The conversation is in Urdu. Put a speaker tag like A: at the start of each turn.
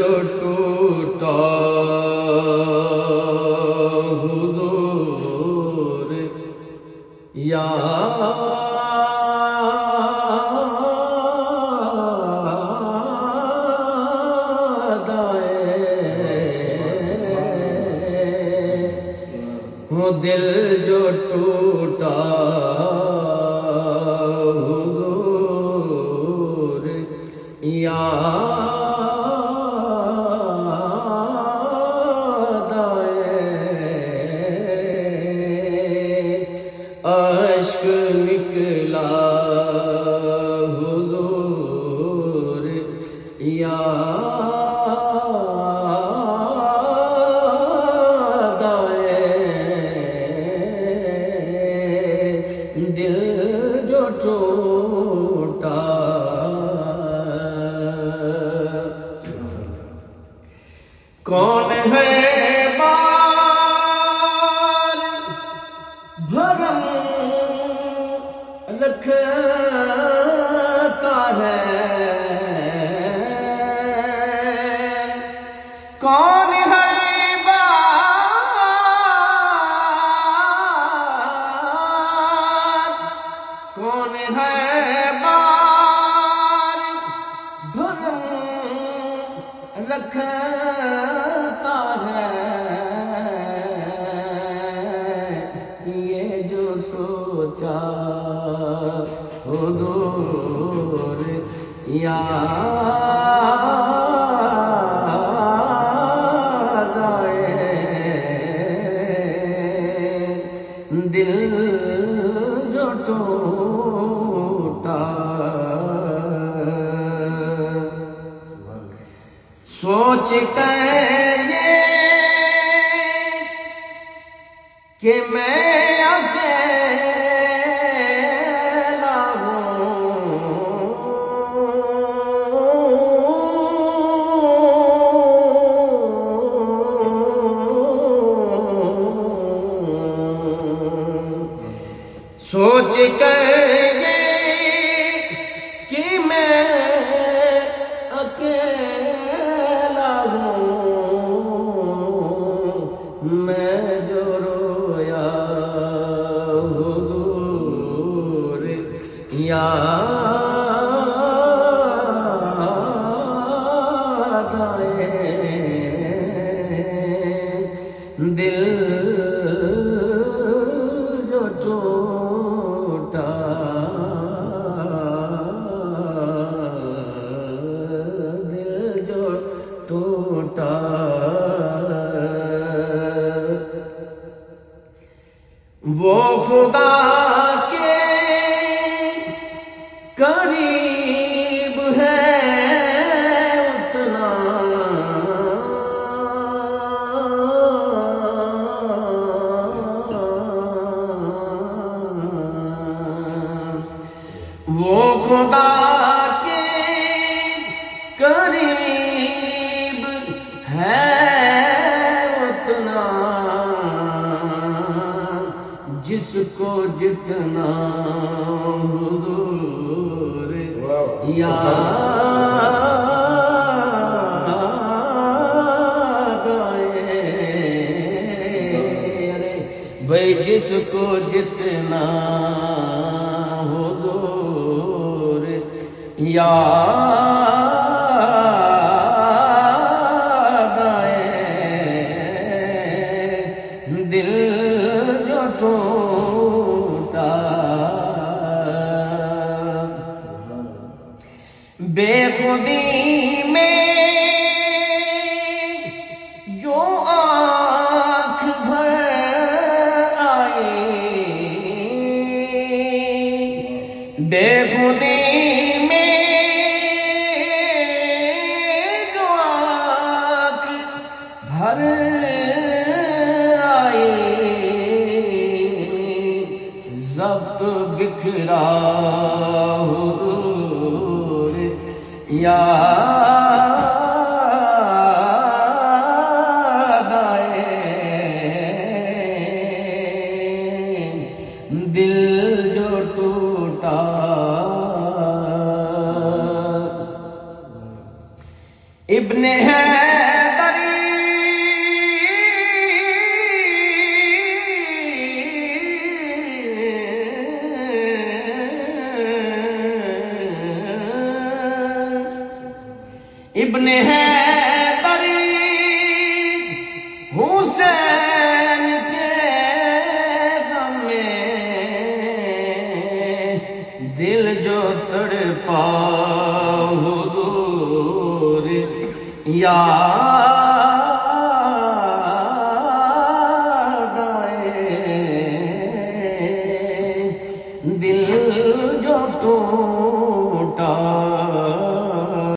A: جو ٹوٹا حضور یاد آئے، دل جو ٹوٹا حضور یاد آئے، اشک نکلا حضور یاد آئے، دل جو ٹوٹا کون ہے بار بھرم رکھتا ہے، کون ہے بار، کون ہے بار بھرم رکھتا ہے، یہ جو سوچا حضور یاد آئے، دل جو ٹوٹا سوچ کر یہ کہ میں اکیلا ہوں، سوچ کر یہ کہ میں اکیلا میں جو رویا حضور یاد آئے، دل جو ٹوٹا دل جو ٹوٹا وہ خدا کے قریب ہے اتنا، وہ خدا کے قریب ہے اتنا، جس کو جتنا حضور یاد آئے، بھئی جس کو جتنا حضور یاد آئے، دل جو ٹوٹا بے خودی میں جو آنکھ بھر آئی، بے خودی میں جو آنکھ بھر آئی، ضبط بکھرا حضور یاد آئے، دل جو ٹوٹا ابن حیدری ابن حیدری حسین کے غم میں دل جو تڑپا حضور یا